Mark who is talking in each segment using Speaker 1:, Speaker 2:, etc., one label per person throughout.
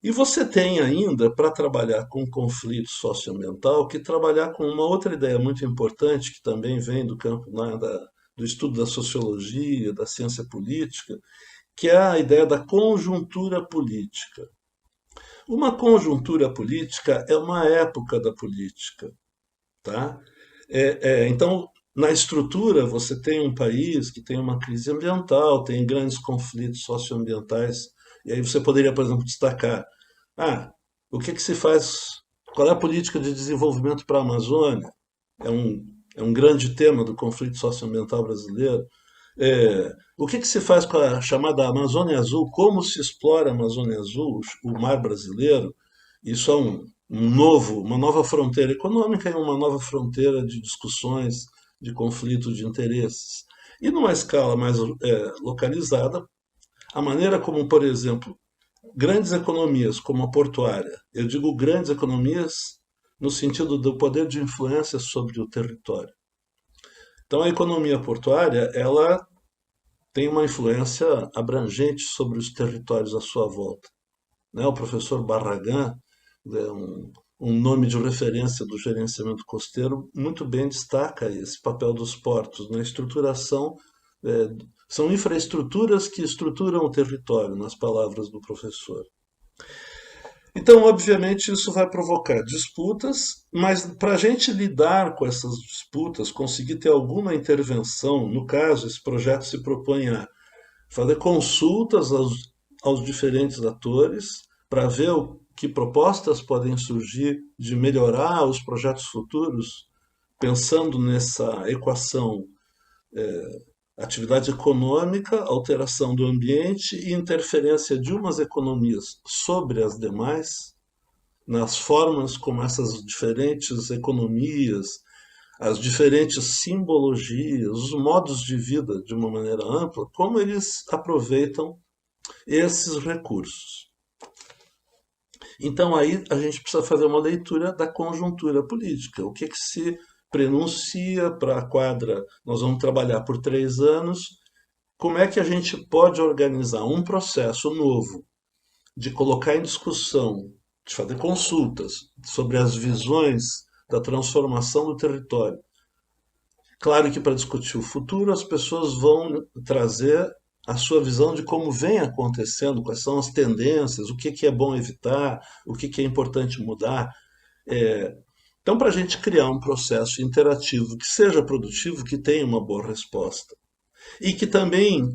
Speaker 1: E você tem ainda, para trabalhar com conflito socioambiental, que trabalhar com uma outra ideia muito importante, que também vem do campo do estudo da sociologia, da ciência política, que é a ideia da conjuntura política. Uma conjuntura política é uma época da política, tá? Então, na estrutura, você tem um país que tem uma crise ambiental, tem grandes conflitos socioambientais, e aí você poderia, por exemplo, destacar: ah, o que que se faz? Qual é a política de desenvolvimento para a Amazônia? É um, é um grande tema do conflito socioambiental brasileiro. O que que se faz com a chamada Amazônia Azul? Como se explora a Amazônia Azul, o mar brasileiro? Isso é uma nova fronteira econômica e uma nova fronteira de discussões, de conflitos de interesses. E numa escala mais localizada, a maneira como, por exemplo, grandes economias como a portuária, eu digo grandes economias no sentido do poder de influência sobre o território. Então, a economia portuária, ela tem uma influência abrangente sobre os territórios à sua volta, né? O professor Barragan, é um nome de referência do gerenciamento costeiro, muito bem destaca esse papel dos portos na estruturação. é, São infraestruturas que estruturam o território, nas palavras do professor. Então, obviamente, isso vai provocar disputas, mas para a gente lidar com essas disputas, conseguir ter alguma intervenção, no caso, esse projeto se propõe a fazer consultas aos diferentes atores para ver que propostas podem surgir de melhorar os projetos futuros, pensando nessa equação atividade econômica, alteração do ambiente e interferência de umas economias sobre as demais, nas formas como essas diferentes economias, as diferentes simbologias, os modos de vida de uma maneira ampla, como eles aproveitam esses recursos. Então aí a gente precisa fazer uma leitura da conjuntura política. O que, que se prenuncia para a quadra? Nós vamos trabalhar por 3 anos. Como é que a gente pode organizar um processo novo de colocar em discussão, de fazer consultas sobre as visões da transformação do território? Claro que para discutir o futuro, as pessoas vão trazer a sua visão de como vem acontecendo, quais são as tendências, o que, que é bom evitar, o que, que é importante mudar. É, então, para a gente criar um processo interativo que seja produtivo, que tenha uma boa resposta e que também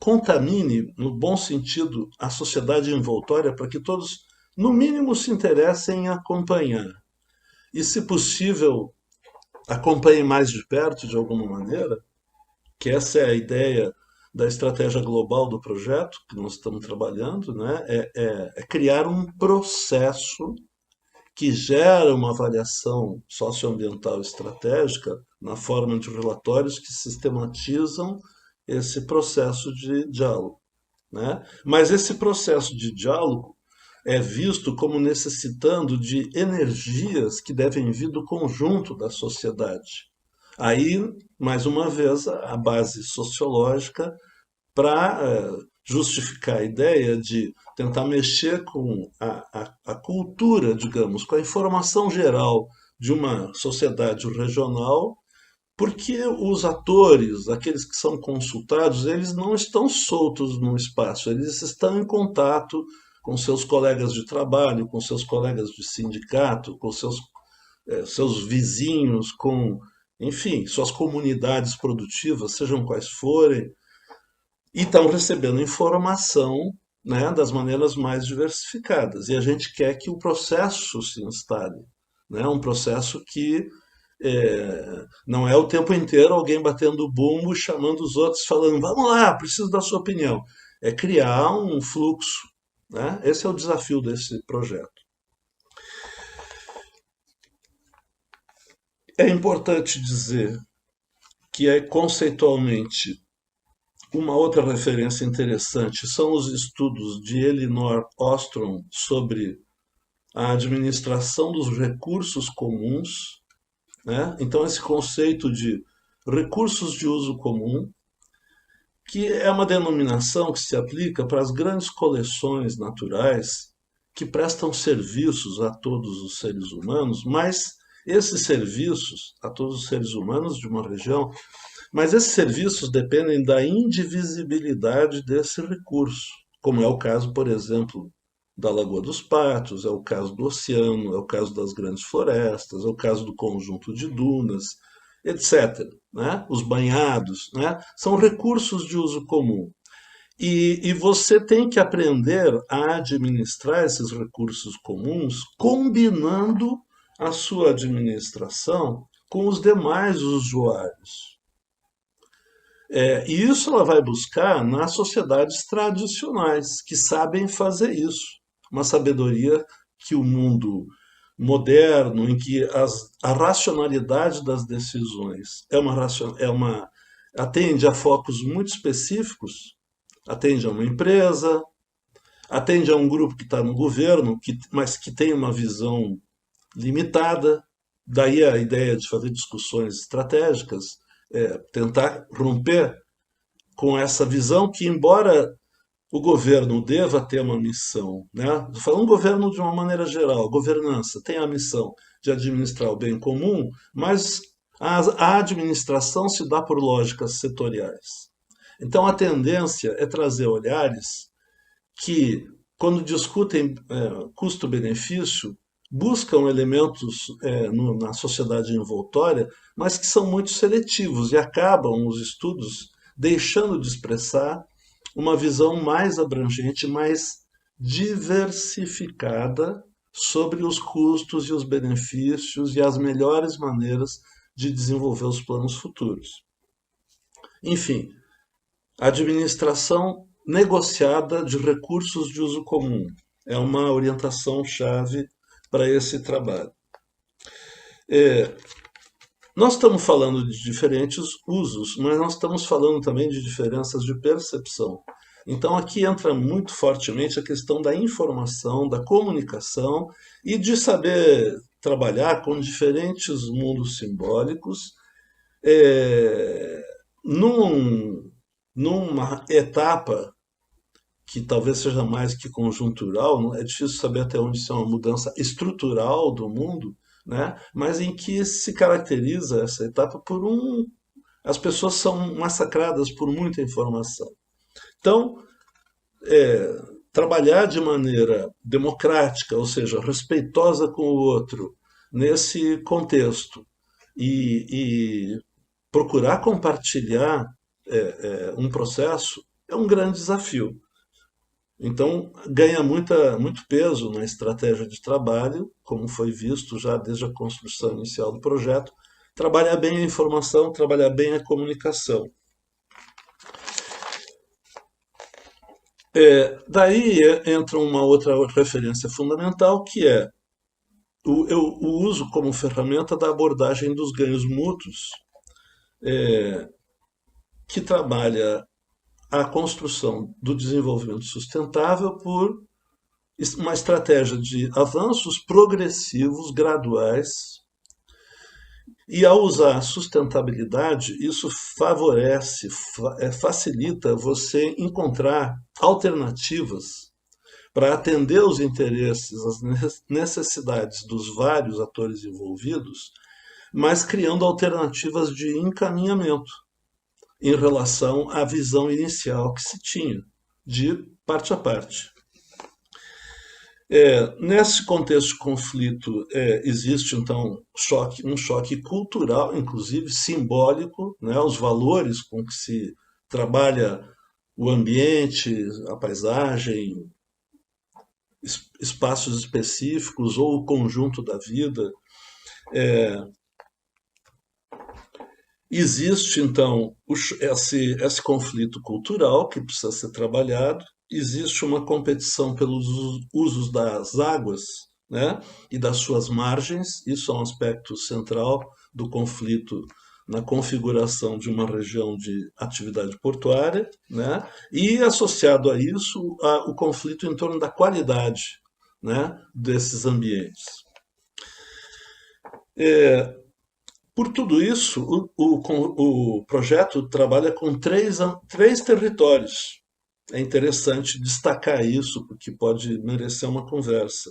Speaker 1: contamine, no bom sentido, a sociedade envoltória para que todos, no mínimo, se interessem em acompanhar. E, se possível, acompanhem mais de perto, de alguma maneira, que essa é a ideia da estratégia global do projeto que nós estamos trabalhando, né? É criar um processo que gera uma avaliação socioambiental estratégica na forma de relatórios que sistematizam esse processo de diálogo, né? Mas esse processo de diálogo é visto como necessitando de energias que devem vir do conjunto da sociedade. Aí, mais uma vez, a base sociológica para justificar a ideia de tentar mexer com a cultura, digamos, com a informação geral de uma sociedade regional, porque os atores, aqueles que são consultados, eles não estão soltos no espaço, eles estão em contato com seus colegas de trabalho, com seus colegas de sindicato, com seus vizinhos, com, enfim, suas comunidades produtivas, sejam quais forem, e estão recebendo informação, né, das maneiras mais diversificadas. E a gente quer que o processo se instale, né, um processo que não é o tempo inteiro alguém batendo bumbo, chamando os outros, falando, vamos lá, preciso da sua opinião. É criar um fluxo. Né? Esse é o desafio desse projeto. É importante dizer que é conceitualmente uma outra referência interessante são os estudos de Elinor Ostrom sobre a administração dos recursos comuns, né? Então, esse conceito de recursos de uso comum, que é uma denominação que se aplica para as grandes coleções naturais que prestam serviços a todos os seres humanos, mas esses serviços a todos os seres humanos de uma região, mas esses serviços dependem da indivisibilidade desse recurso, como é o caso, por exemplo, da Lagoa dos Patos, é o caso do oceano, é o caso das grandes florestas, é o caso do conjunto de dunas, etc. Né? Os banhados, né? São recursos de uso comum. E você tem que aprender a administrar esses recursos comuns, combinando a sua administração com os demais usuários. E isso ela vai buscar nas sociedades tradicionais, que sabem fazer isso. Uma sabedoria que o mundo moderno, em que a racionalidade das decisões atende a focos muito específicos, atende a uma empresa, atende a um grupo que está no governo, mas que tem uma visão limitada. Daí a ideia de fazer discussões estratégicas, tentar romper com essa visão que, embora o governo deva ter uma missão, né? Falando governo de uma maneira geral, governança tem a missão de administrar o bem comum, mas a administração se dá por lógicas setoriais. Então a tendência é trazer olhares que, quando discutem custo-benefício, buscam elementos na sociedade envoltória, mas que são muito seletivos e acabam os estudos deixando de expressar uma visão mais abrangente, mais diversificada sobre os custos e os benefícios e as melhores maneiras de desenvolver os planos futuros. Enfim, administração negociada de recursos de uso comum é uma orientação-chave para esse trabalho. Nós estamos falando de diferentes usos, mas nós estamos falando também de diferenças de percepção. Então aqui entra muito fortemente a questão da informação, da comunicação e de saber trabalhar com diferentes mundos simbólicos numa etapa que talvez seja mais que conjuntural, é difícil saber até onde isso é uma mudança estrutural do mundo, né? Mas em que se caracteriza essa etapa por as pessoas são massacradas por muita informação. Então, trabalhar de maneira democrática, ou seja, respeitosa com o outro, nesse contexto, e procurar compartilhar um processo é um grande desafio. Então, ganha muito peso na estratégia de trabalho, como foi visto já desde a construção inicial do projeto, trabalhar bem a informação, trabalhar bem a comunicação. Daí entra uma outra referência fundamental, que é o uso como ferramenta da abordagem dos ganhos mútuos, que trabalha a construção do desenvolvimento sustentável por uma estratégia de avanços progressivos, graduais, e ao usar a sustentabilidade, isso favorece, facilita você encontrar alternativas para atender os interesses, as necessidades dos vários atores envolvidos, mas criando alternativas de encaminhamento em relação à visão inicial que se tinha, de parte a parte. Nesse contexto de conflito, existe então um choque cultural, inclusive simbólico, né, os valores com que se trabalha o ambiente, a paisagem, espaços específicos ou o conjunto da vida. Existe, então, esse conflito cultural que precisa ser trabalhado, existe uma competição pelos usos das águas, né, e das suas margens, isso é um aspecto central do conflito na configuração de uma região de atividade portuária, né, e associado a isso, o conflito em torno da qualidade, né, desses ambientes. Por tudo isso, o projeto trabalha com três territórios, é interessante destacar isso, porque pode merecer uma conversa.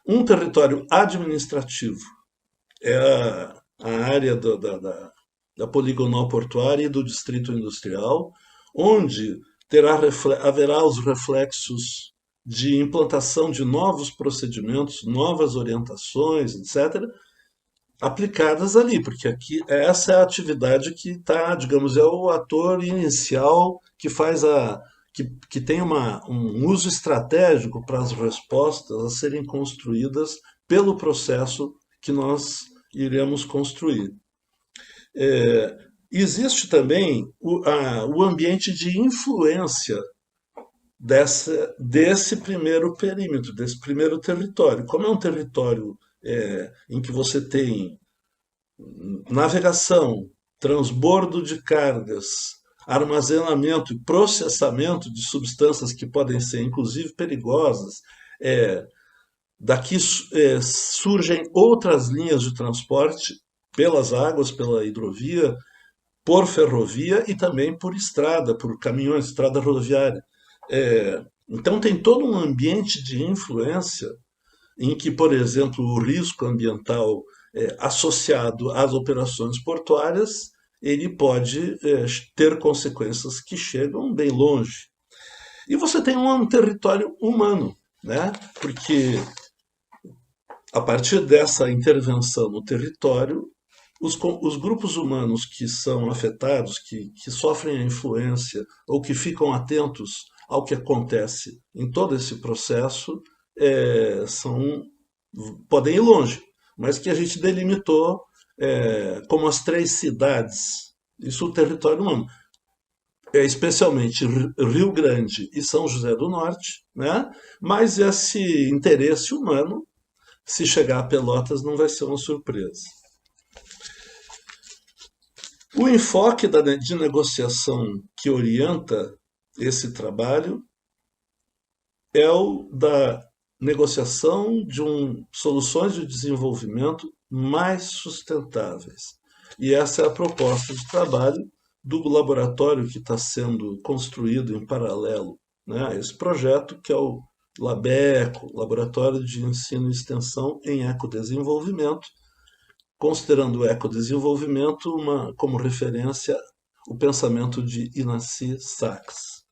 Speaker 1: Um território administrativo é a área da poligonal portuária e do distrito industrial, onde haverá os reflexos de implantação de novos procedimentos, novas orientações, etc., aplicadas ali, porque aqui essa é a atividade que está, digamos, é o ator inicial que faz que tem um uso estratégico para as respostas a serem construídas pelo processo que nós iremos construir. É, existe também o ambiente de influência desse primeiro perímetro, desse primeiro território. Como é um território em que você tem navegação, transbordo de cargas, armazenamento e processamento de substâncias que podem ser inclusive perigosas, é, daqui surgem outras linhas de transporte pelas águas, pela hidrovia, por ferrovia e também por estrada, por caminhões, estrada rodoviária. Então tem todo um ambiente de influência em que, por exemplo, o risco ambiental associado às operações portuárias ele pode ter consequências que chegam bem longe. E você tem um território humano, né? Porque a partir dessa intervenção no território, os grupos humanos que são afetados, que sofrem a influência ou que ficam atentos ao que acontece em todo esse processo, podem ir longe, mas que a gente delimitou como as 3 cidades. Isso o território humano. Especialmente Rio Grande e São José do Norte, né? Mas esse interesse humano, se chegar a Pelotas, não vai ser uma surpresa. O enfoque de negociação que orienta esse trabalho é o da negociação de soluções de desenvolvimento mais sustentáveis. E essa é a proposta de trabalho do laboratório que está sendo construído em paralelo, né, a esse projeto, que é o LABECO, Laboratório de Ensino e Extensão em Ecodesenvolvimento, considerando o ecodesenvolvimento como referência o pensamento de Inácio Sachs.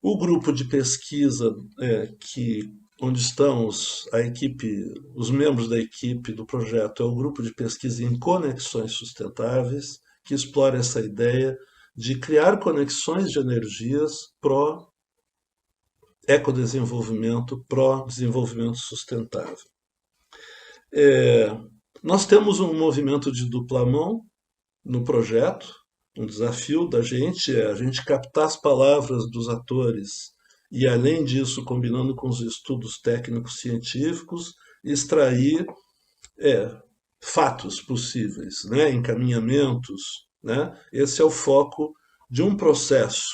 Speaker 1: O grupo de pesquisa onde estão os membros da equipe do projeto é o grupo de pesquisa em conexões sustentáveis, que explora essa ideia de criar conexões de energias pró-ecodesenvolvimento, pró-desenvolvimento sustentável. Nós temos um movimento de dupla mão no projeto. Um desafio da gente é a gente captar as palavras dos atores e, além disso, combinando com os estudos técnicos científicos, extrair fatos possíveis, né? Encaminhamentos. Né? Esse é o foco de um processo.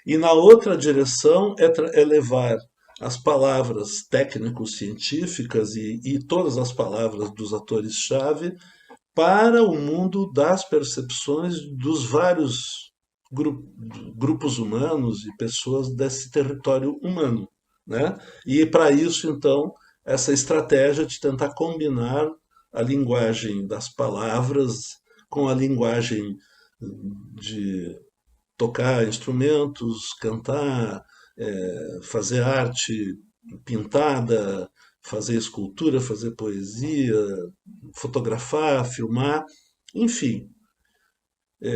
Speaker 1: E na outra direção é levar as palavras técnico-científicas e todas as palavras dos atores-chave para o mundo das percepções dos vários grupos humanos e pessoas desse território humano. Né? E para isso, então, essa estratégia de tentar combinar a linguagem das palavras com a linguagem de tocar instrumentos, cantar, fazer arte pintada, fazer escultura, fazer poesia, fotografar, filmar, enfim,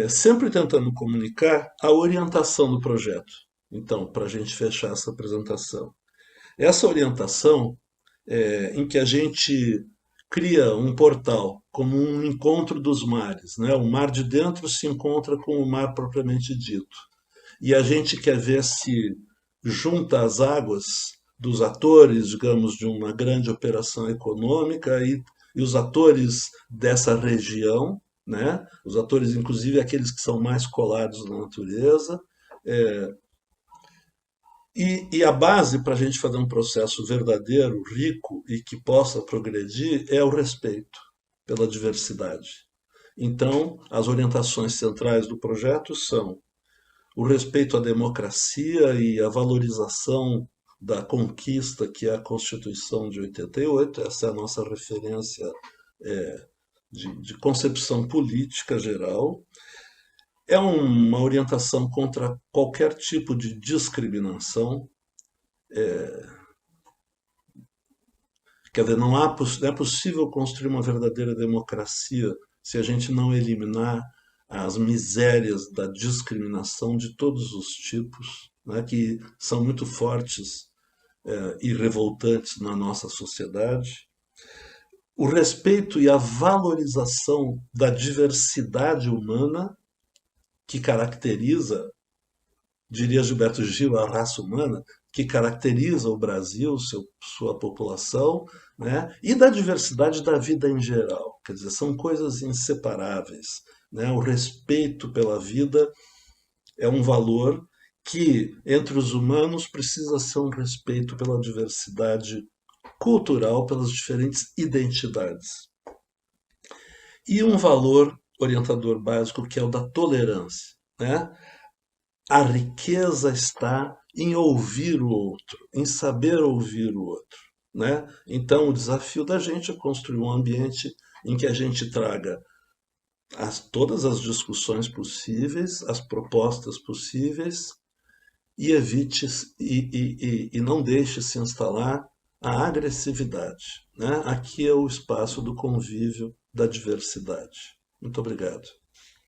Speaker 1: sempre tentando comunicar a orientação do projeto. Então, para a gente fechar essa apresentação. Essa orientação em que a gente cria um portal como um encontro dos mares, né? O mar de dentro se encontra com o mar propriamente dito. E a gente quer ver se junta as águas dos atores, digamos, de uma grande operação econômica e os atores dessa região, né? Os atores, inclusive, aqueles que são mais colados na natureza. E a base para a gente fazer um processo verdadeiro, rico e que possa progredir é o respeito pela diversidade. Então, as orientações centrais do projeto são o respeito à democracia e a valorização da conquista que é a Constituição de 88. Essa é a nossa referência de concepção política geral. É uma orientação contra qualquer tipo de discriminação. Quer dizer, não é possível construir uma verdadeira democracia se a gente não eliminar as misérias da discriminação de todos os tipos, né, que são muito fortes e revoltantes na nossa sociedade. O respeito e a valorização da diversidade humana que caracteriza, diria Gilberto Gil, a raça humana, que caracteriza o Brasil, sua população, né? E da diversidade da vida em geral. Quer dizer, são coisas inseparáveis. Né? O respeito pela vida é um valor que, entre os humanos, precisa ser um respeito pela diversidade cultural, pelas diferentes identidades. E um valor orientador básico que é o da tolerância. Né? A riqueza está em ouvir o outro, em saber ouvir o outro. Né? Então, o desafio da gente é construir um ambiente em que a gente traga todas as discussões possíveis, as propostas possíveis, e evite e não deixe se instalar a agressividade. Né? Aqui é o espaço do convívio, da diversidade. Muito obrigado.